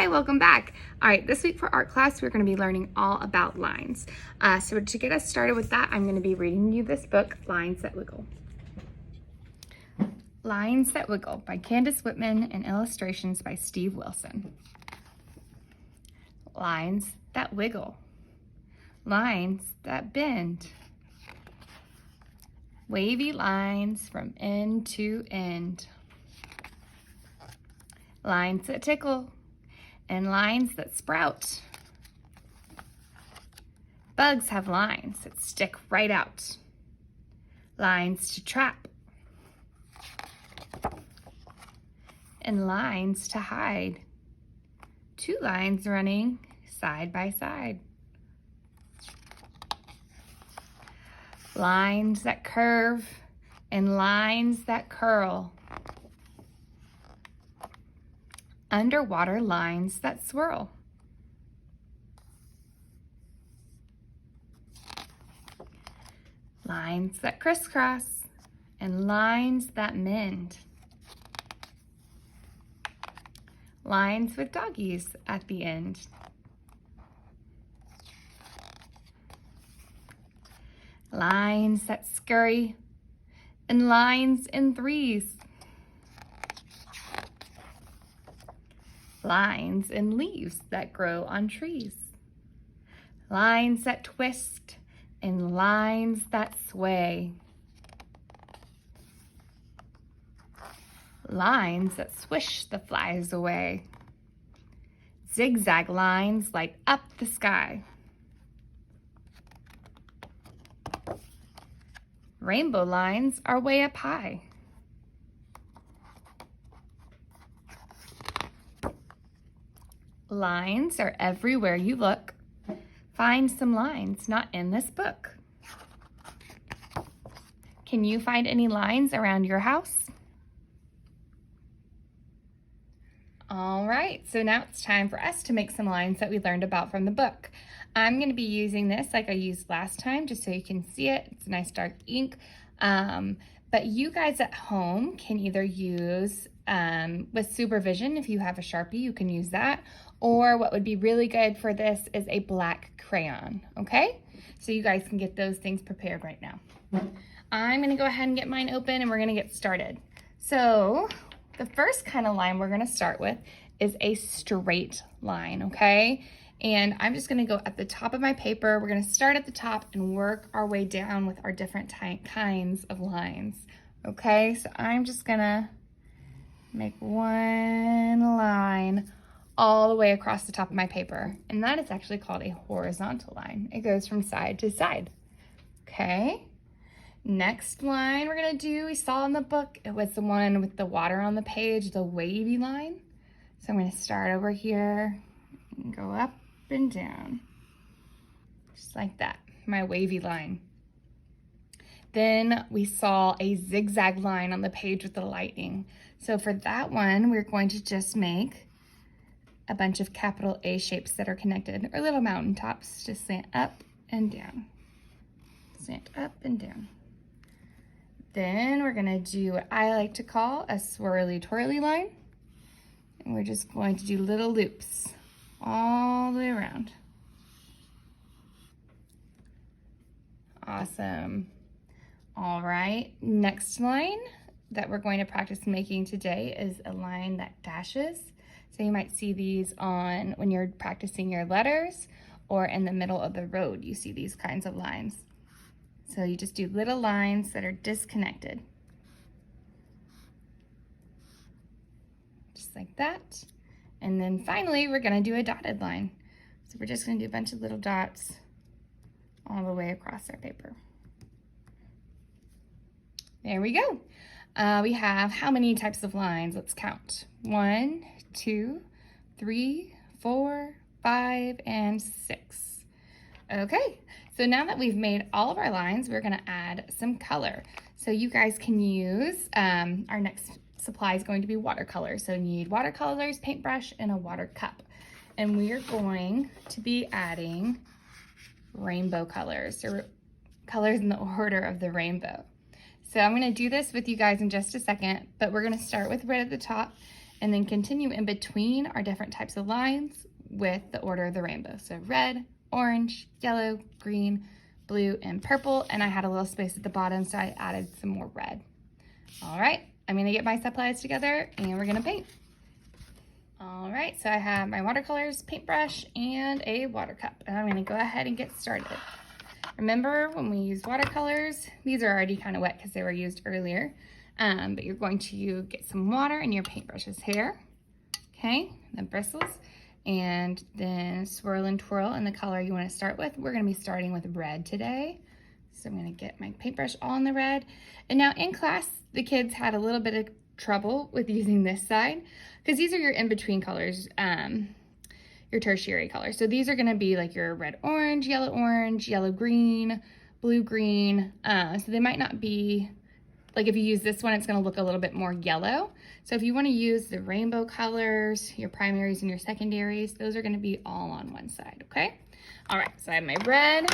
Hi, welcome back. All right, this week for art class, we're going to be learning all about lines. So to get us started with that, I'm going to be reading you this book, Lines That Wiggle. Lines That Wiggle by Candace Whitman and illustrations by Steve Wilson. Lines that wiggle. Lines that bend. Wavy lines from end to end. Lines that tickle and lines that sprout. Bugs have lines that stick right out. Lines to trap. And lines to hide. Two lines running side by side. Lines that curve and lines that curl. Underwater lines that swirl. Lines that crisscross and lines that mend. Lines with doggies at the end. Lines that scurry and lines in threes. Lines in leaves that grow on trees. Lines that twist and lines that sway. Lines that swish the flies away. Zigzag lines light up the sky. Rainbow lines are way up high. Lines are everywhere you look. Find some lines not in this book. Can you find any lines around your house? All right, so now it's time for us to make some lines that we learned about from the book. I'm going to be using this like I used last time, just so you can see it. It's a nice dark ink. But you guys at home can either use, with supervision, if you have a Sharpie, you can use that. Or what would be really good for this is a black crayon, okay? So you guys can get those things prepared right now. I'm going to go ahead and get mine open and we're going to get started. So the first kind of line we're going to start with is a straight line, okay? And I'm just gonna go at the top of my paper. We're gonna start at the top and work our way down with our different kinds of lines, okay? So I'm just gonna make one line all the way across the top of my paper. And that is actually called a horizontal line. It goes from side to side, okay? Next line we're gonna do, we saw in the book, it was the one with the water on the page, the wavy line. So I'm gonna start over here and go up and down, just like that, my wavy line. Then we saw a zigzag line on the page with the lightning. So for that one, we're going to just make a bunch of capital A shapes that are connected, or little mountaintops, just slant up and down, slant up and down. Then we're gonna do what I like to call a swirly twirly line. And we're just going to do little loops all the way around. Awesome. All right, next line that we're going to practice making today is a line that dashes. So you might see these on when you're practicing your letters, or in the middle of the road, you see these kinds of lines. So you just do little lines that are disconnected. Just like that. And then finally, we're gonna do a dotted line. So we're just gonna do a bunch of little dots all the way across our paper. There we go. We have how many types of lines? Let's count. 1, 2, 3, 4, 5, and 6. Okay, so now that we've made all of our lines, we're gonna add some color. So you guys can use, our next supply is going to be watercolors. So you need watercolors, paintbrush, and a water cup. And we are going to be adding rainbow colors, or colors in the order of the rainbow. So I'm gonna do this with you guys in just a second, but we're gonna start with red at the top and then continue in between our different types of lines with the order of the rainbow. So red, orange, yellow, green, blue, and purple. And I had a little space at the bottom, so I added some more red. All right, I'm gonna get my supplies together and we're gonna paint. All right, so I have my watercolors, paintbrush, and a water cup. And I'm gonna go ahead and get started. Remember, when we use watercolors, these are already kind of wet because they were used earlier, but you're going to get some water in your paintbrush's hair, okay, the bristles, and then swirl and twirl in the color you want to start with. We're going to be starting with red today, so I'm going to get my paintbrush all in the red. And now in class, the kids had a little bit of trouble with using this side because these are your in-between colors, your tertiary colors. So these are gonna be like your red orange, yellow green, blue green. So they might not be, like if you use this one, it's gonna look a little bit more yellow. So if you wanna use the rainbow colors, your primaries and your secondaries, those are gonna be all on one side, okay? All right, so I have my red,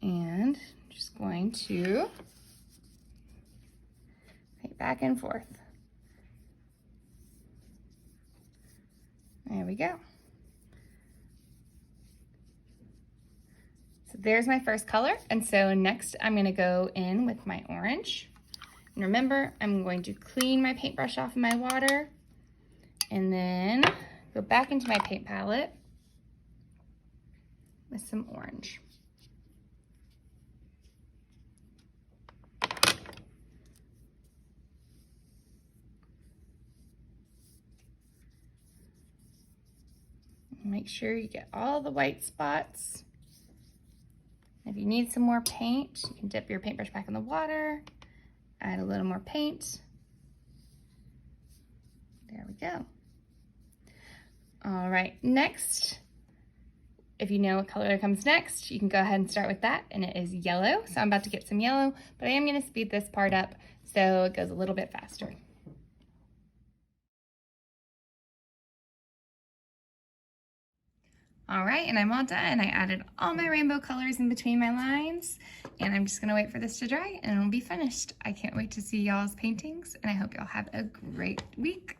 and I'm just going to paint back and forth. There we go. So there's my first color. And so next I'm gonna go in with my orange. And remember, I'm going to clean my paintbrush off of my water and then go back into my paint palette with some orange. Make sure you get all the white spots. If you need some more paint, you can dip your paintbrush back in the water, add a little more paint. There we go. All right, next, if you know what color comes next, you can go ahead and start with that, and it is yellow. So I'm about to get some yellow, but I am gonna speed this part up so it goes a little bit faster. All right, and I'm all done. I added all my rainbow colors in between my lines, and I'm just gonna wait for this to dry and it'll be finished. I can't wait to see y'all's paintings, and I hope y'all have a great week.